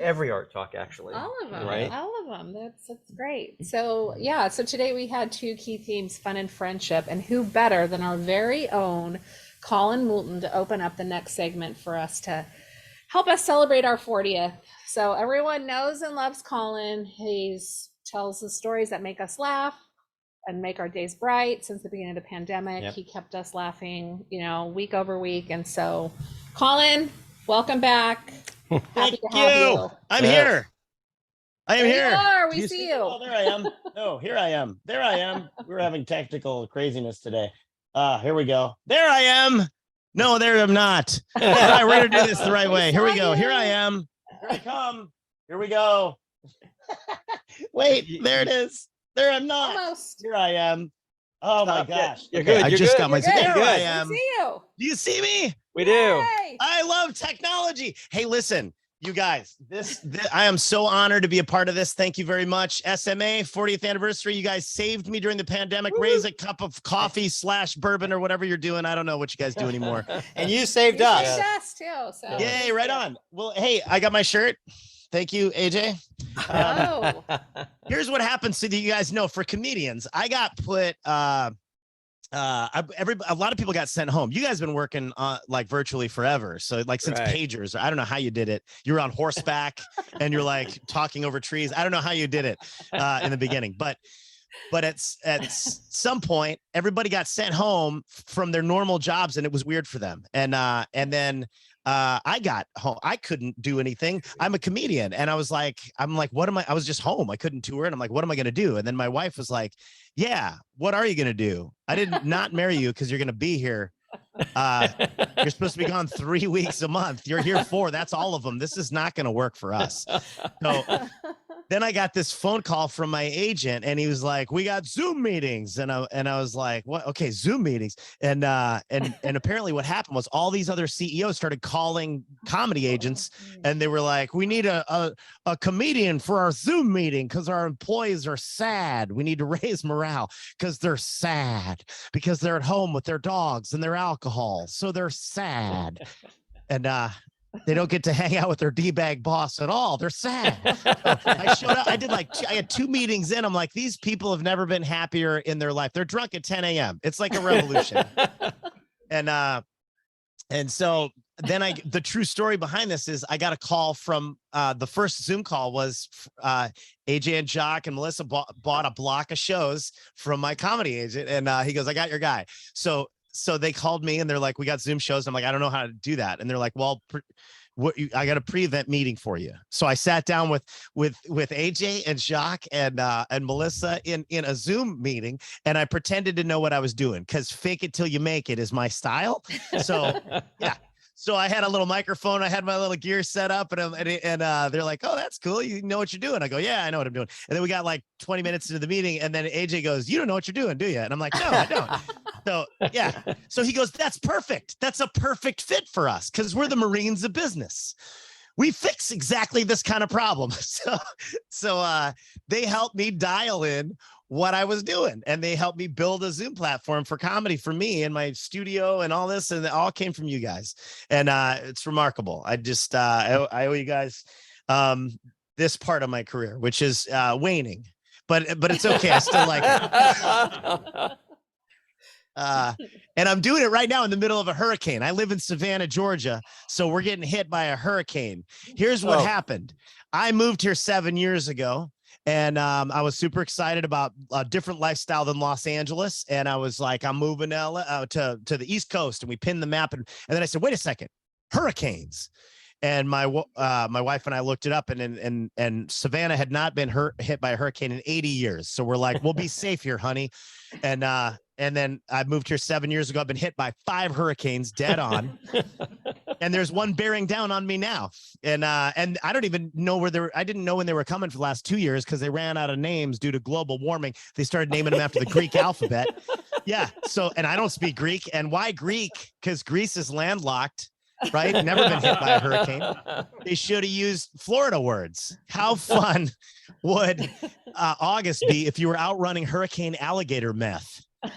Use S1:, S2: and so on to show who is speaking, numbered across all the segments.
S1: every art talk, actually.
S2: All of them,
S1: right?
S2: all of them. That's great. So yeah, so today we had two key themes: fun and friendship, and who better than our very own Collin Moulton to open up the next segment for us to help us celebrate our 40th. So everyone knows and loves Collin. He tells the stories that make us laugh and make our days bright. Since the beginning of the pandemic, he kept us laughing, week over week. And so, Collin, welcome back.
S3: Thank you. I'm here. I am here.
S2: You are. We see you.
S3: Oh, there I am. Oh, here I am. There I am. We're having technical craziness today. Here we go. There I am. No, there I'm not. All right, we're going to do this the right way. Here we go. Here I am. Here I come. Here we go. Wait, there it is. There I'm not.
S2: Almost.
S3: Here I am. Oh my gosh.
S1: You're good.
S3: I just got my.
S1: There
S3: I am.
S2: We see you.
S3: Do you see me?
S1: We do.
S2: Yay.
S3: I love technology. Hey, listen, you guys, this I am so honored to be a part of this. Thank you very much. SMA 40th anniversary. You guys saved me during the pandemic.
S1: Woo.
S3: Raise a cup of coffee / bourbon or whatever you're doing. I don't know what you guys do anymore.
S4: And you saved
S2: You
S4: us.
S2: saved us too. So.
S3: Yay, right on. Well, hey, I got my shirt. Thank you, AJ.
S2: Oh.
S3: Here's what happens so that you guys know. For comedians, I got put a lot of people got sent home. You guys have been working like virtually forever. So like since pagers, I don't know how you did it. You were on horseback and you're like talking over trees. I don't know how you did it in the beginning, but at some point, everybody got sent home from their normal jobs and it was weird for them. And then I got home. I couldn't do anything. I'm a comedian. And I'm like, what am I was just home. I couldn't tour. And I'm like, what am I going to do? And then my wife was like, yeah, what are you going to do? I did not marry you because you're going to be here. You're supposed to be gone 3 weeks a month. You're here 4. That's all of them. This is not going to work for us. So then I got this phone call from my agent and he was like, we got Zoom meetings. And I was like, what? Okay, Zoom meetings. And apparently what happened was all these other CEOs started calling comedy agents and they were like, we need a comedian for our Zoom meeting because our employees are sad. We need to raise morale because they're sad because they're at home with their dogs and their alcohol. So they're sad. And they don't get to hang out with their D-bag boss at all. They're sad. So I showed up. I had 2 meetings in. I'm like, these people have never been happier in their life. They're drunk at 10 a.m. It's like a revolution. And so then the true story behind this is I got a call from the first Zoom call was AJ and Jacques and Melissa bought a block of shows from my comedy agent. And he goes, I got your guy. So they called me and they're like, we got Zoom shows. I'm like, I don't know how to do that. And they're like, well, I got a pre-event meeting for you. So I sat down with AJ and Jacques and Melissa in a Zoom meeting. And I pretended to know what I was doing because fake it till you make it is my style. So yeah. So I had a little microphone. I had my little gear set up and they're like, oh, that's cool. You know what you're doing. I go, yeah, I know what I'm doing. And then we got like 20 minutes into the meeting. And then AJ goes, you don't know what you're doing, do you? And I'm like, no, I don't. So yeah. So he goes, that's perfect. That's a perfect fit for us because we're the Marines of business. We fix exactly this kind of problem. So they helped me dial in what I was doing. And they helped me build a Zoom platform for comedy for me in my studio and all this. And it all came from you guys. And it's remarkable. I just, I owe you guys this part of my career, which is waning, but it's okay. I still like it. And I'm doing it right now in the middle of a hurricane. I live in Savannah, Georgia. So we're getting hit by a hurricane. Here's what happened. I moved here 7 years ago. And I was super excited about a different lifestyle than Los Angeles. And I was like, I'm moving to LA, to the East Coast. And we pinned the map. And then I said, wait a second, hurricanes. And my wife and I looked it up and Savannah had not been hit by a hurricane in 80 years. So we're like, we'll be safe here, honey. And then I moved here 7 years ago. I've been hit by 5 hurricanes dead on. And there's one bearing down on me now. And I don't even know I didn't know when they were coming for the last 2 years because they ran out of names due to global warming. They started naming them after the Greek alphabet. Yeah. So, and I don't speak Greek. And why Greek? Because Greece is landlocked, right? Never been hit by a hurricane. They should have used Florida words. How fun would August be if you were outrunning hurricane alligator meth? Look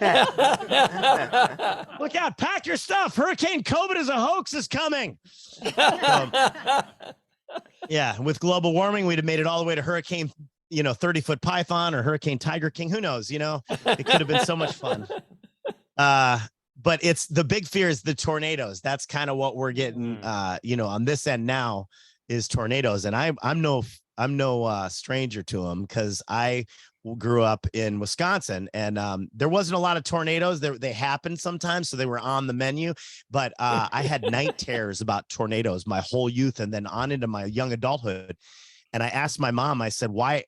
S3: out, pack your stuff. Hurricane COVID is a hoax is coming. Yeah, with global warming, we'd have made it all the way to hurricane, 30-foot python or hurricane tiger king. Who knows? It could have been so much fun. But it's the big fear is the tornadoes. That's kind of what we're getting, on this end now is tornadoes. And I'm no stranger to them because I grew up in Wisconsin and there wasn't a lot of tornadoes. They happened sometimes, so they were on the menu. But I had night terrors about tornadoes my whole youth and then on into my young adulthood. And I asked my mom, I said, why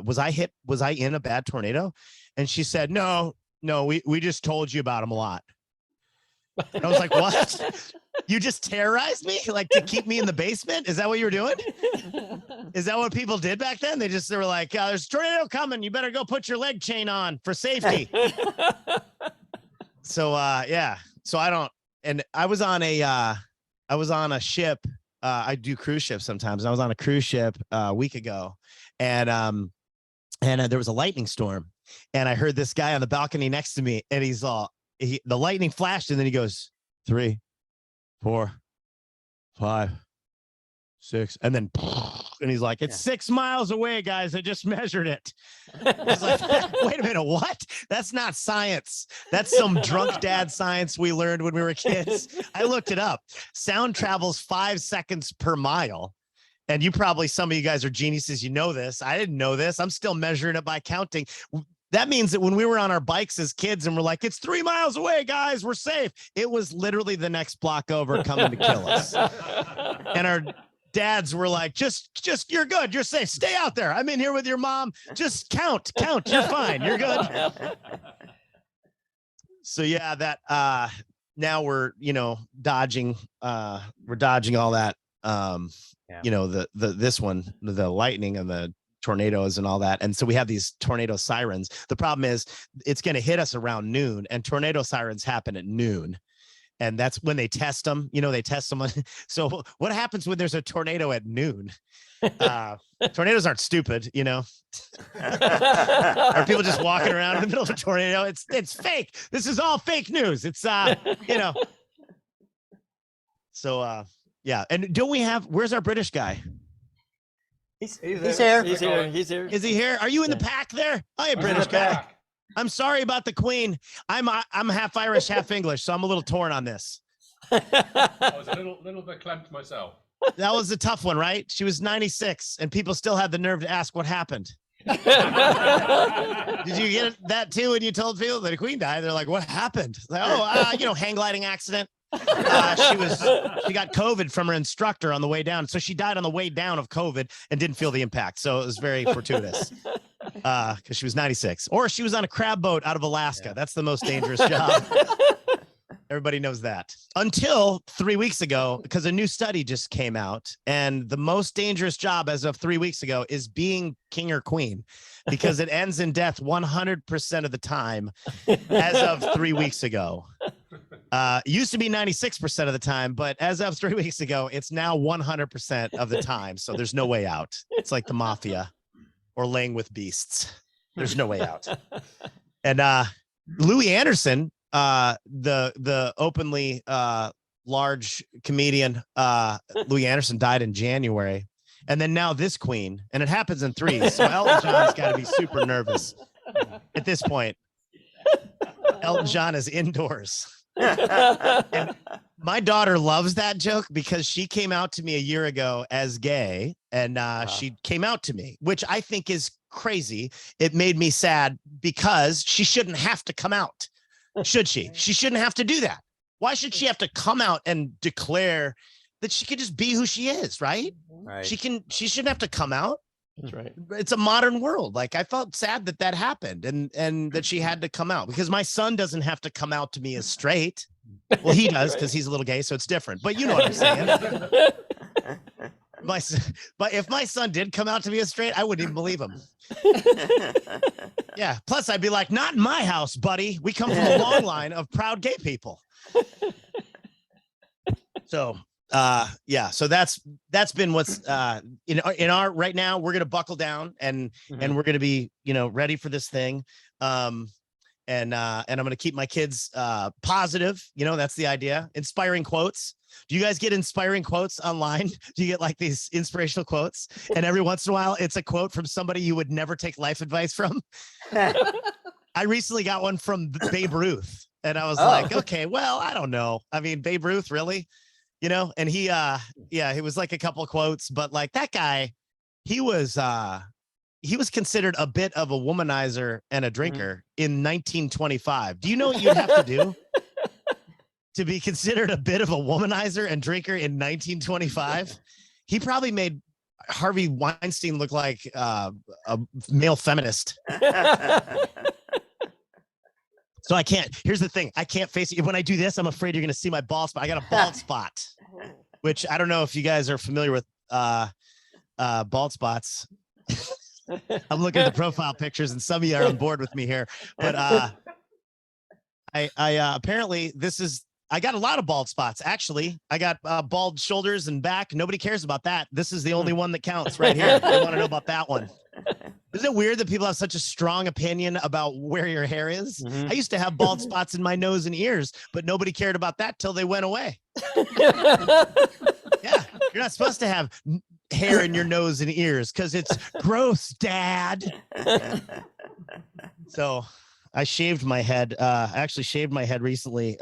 S3: was I hit? Was I in a bad tornado? And she said, no, we just told you about them a lot. And I was like, what? You just terrorized me like to keep me in the basement? Is that what you were doing? Is that what people did back then? They were like, there's a tornado coming. You better go put your leg chain on for safety. So, yeah. So I was on a ship. I do cruise ships sometimes. I was on a cruise ship a week ago and there was a lightning storm and I heard this guy on the balcony next to me and he's all, the lightning flashed and then he goes 3, 4, 5, 6, and then and he's like, it's 6 miles away, guys. I just measured it. I was like, wait a minute, what? That's not science. That's some drunk dad science we learned when we were kids. I looked it up. Sound travels 5 seconds per mile. And some of you guys are geniuses. You know this. I didn't know this. I'm still measuring it by counting. That means that when we were on our bikes as kids and we're like, it's 3 miles away, guys, we're safe. It was literally the next block over coming to kill us. And our dads were like, just, you're good. You're safe. Stay out there. I'm in here with your mom. Just count. You're fine. You're good. So yeah, that, now we're, dodging all that, this one, the lightning and the tornadoes and all that. And so we have these tornado sirens. The problem is it's going to hit us around noon and tornado sirens happen at noon. And that's when they test them, they test them. So what happens when there's a tornado at noon? Tornadoes aren't stupid, Are people just walking around in the middle of a tornado? It's fake. This is all fake news. It's, So, yeah. And don't we where's our British guy?
S1: He's here.
S4: He's here.
S3: Is he here? Are you in the pack there? Hi, British guy. I'm sorry about the Queen. I'm half Irish, half English, so I'm a little torn on this.
S5: I was a little bit clamped myself.
S3: That was a tough one, right? She was 96, and people still had the nerve to ask what happened. Did you get that too when you told people that the Queen died? They're like, what happened? Like, hang gliding accident. She got COVID from her instructor on the way down. So she died on the way down of COVID and didn't feel the impact. So it was very fortuitous because she was 96. Or she was on a crab boat out of Alaska. Yeah. That's the most dangerous job. Everybody knows that. Until 3 weeks ago, because a new study just came out, and the most dangerous job as of 3 weeks ago is being king or queen, because it ends in death 100% of the time as of 3 weeks ago. It used to be 96% of the time, but as of 3 weeks ago, it's now 100% of the time. So there's no way out. It's like the mafia or laying with beasts. There's no way out. And Louis Anderson, the openly large comedian, Louis Anderson died in January. And then now this queen, and it happens in threes. So Elton John's got to be super nervous at this point. Elton John is indoors. And my daughter loves that joke because she came out to me a year ago as gay, and she came out to me, which I think is crazy. It made me sad because she shouldn't have to come out. Should she? She shouldn't have to do that. Why should she have to come out and declare that she could just be who she is, right? She shouldn't have to come out.
S1: That's right.
S3: It's a modern world. Like, I felt sad that happened and that she had to come out, because my son doesn't have to come out to me as straight. Well, he does because he's a little gay, so it's different. But you know what I'm saying. But if my son did come out to me as straight, I wouldn't even believe him. Yeah. Plus, I'd be like, not in my house, buddy. We come from a long line of proud gay people. So yeah, so that's been what's in our right now. We're gonna buckle down and we're gonna be ready for this thing. and I'm going to keep my kids positive. You know, that's the idea. Inspiring quotes. Do you guys get inspiring quotes online? Do you get like these inspirational quotes? And every once in a while, it's a quote from somebody you would never take life advice from. I recently got one from Babe Ruth, and I was like, okay, well, I don't know. I mean, Babe Ruth, really? You know? And he was like a couple of quotes, but like that guy, he was considered a bit of a womanizer and a drinker in 1925. Do you know what you'd have to do to be considered a bit of a womanizer and drinker in 1925? He probably made Harvey Weinstein look like a male feminist. So I can't. Here's the thing. I can't face it. When I do this, I'm afraid you're going to see my bald spot. I got a bald spot, which I don't know if you guys are familiar with bald spots. I'm looking at the profile pictures, and some of you are on board with me here. But I apparently I got a lot of bald spots. Actually, I got bald shoulders and back. Nobody cares about that. This is the only one that counts right here. They want to know about that one. Isn't it weird that people have such a strong opinion about where your hair is? I used to have bald spots in my nose and ears, but nobody cared about that till they went away. Yeah, you're not supposed to have hair in your nose and ears because it's gross, Dad. So I shaved my head. I actually shaved my head recently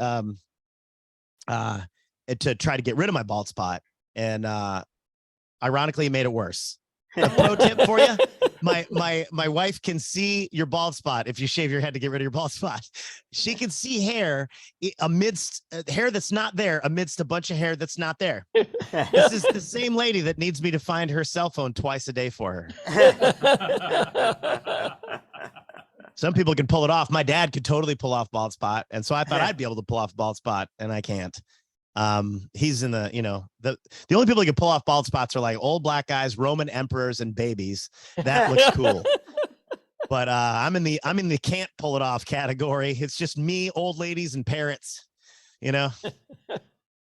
S3: to try to get rid of my bald spot. And ironically, it made it worse. A pro tip for you. My wife can see your bald spot if you shave your head to get rid of your bald spot. She can see hair amidst hair that's not there, amidst a bunch of hair that's not there. This is the same lady that needs me to find her cell phone twice a day for her. Some people can pull it off. My dad could totally pull off bald spot. And so I thought I'd be able to pull off bald spot, and I can't. He's in the, the only people who can pull off bald spots are like old black guys, Roman emperors, and babies. That looks cool. But I'm in the can't pull it off category. It's just me, old ladies, and parrots, and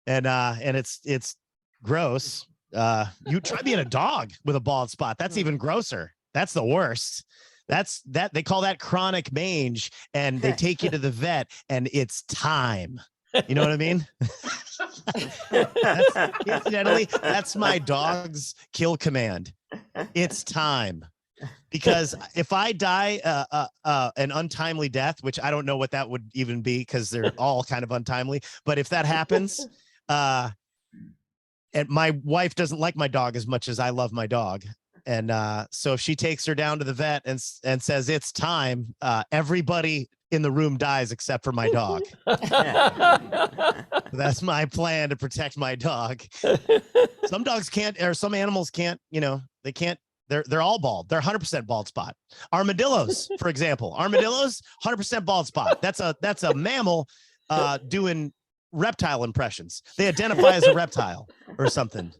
S3: it's gross. You try being a dog with a bald spot. That's even grosser. That's the worst. They call that chronic mange, and they take you to the vet, and it's time. You know what I mean? Incidentally, that's my dog's kill command. It's time. Because if I die an untimely death, which I don't know what that would even be because they're all kind of untimely, but if that happens, and my wife doesn't like my dog as much as I love my dog. And so if she takes her down to the vet and says it's time, everybody in the room dies except for my dog. That's my plan to protect my dog. Some dogs can't, or some animals can't, they can't, they're all bald. They're 100% bald spot. Armadillos, for example, 100% bald spot. That's a mammal doing reptile impressions. They identify as a reptile or something.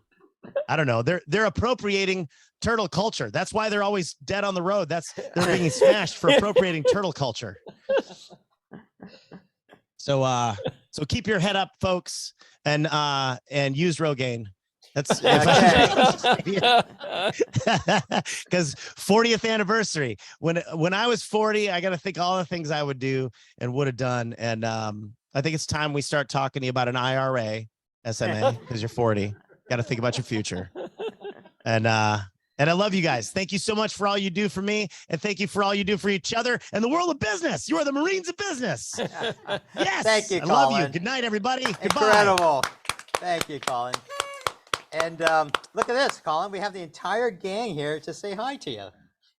S3: I don't know. They're appropriating turtle culture. That's why they're always dead on the road. They're being smashed for appropriating turtle culture. So keep your head up, folks, and use Rogaine. That's because 40th anniversary. When I was 40, I got to think all the things I would do and would have done. And I think it's time we start talking to you about an IRA, SMA, because you're 40. Got to think about your future. And I love you guys. Thank you so much for all you do for me. And thank you for all you do for each other and the world of business. You are the Marines of business. Yes.
S1: Thank you,
S3: I
S1: Collin.
S3: love you. Good night, everybody. Goodbye.
S1: Incredible. Thank you, Collin. And look at this, Collin. We have the entire gang here to say hi to you,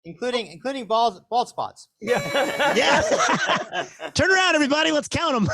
S1: including bald spots.
S3: Yeah. Turn around, everybody. Let's count them.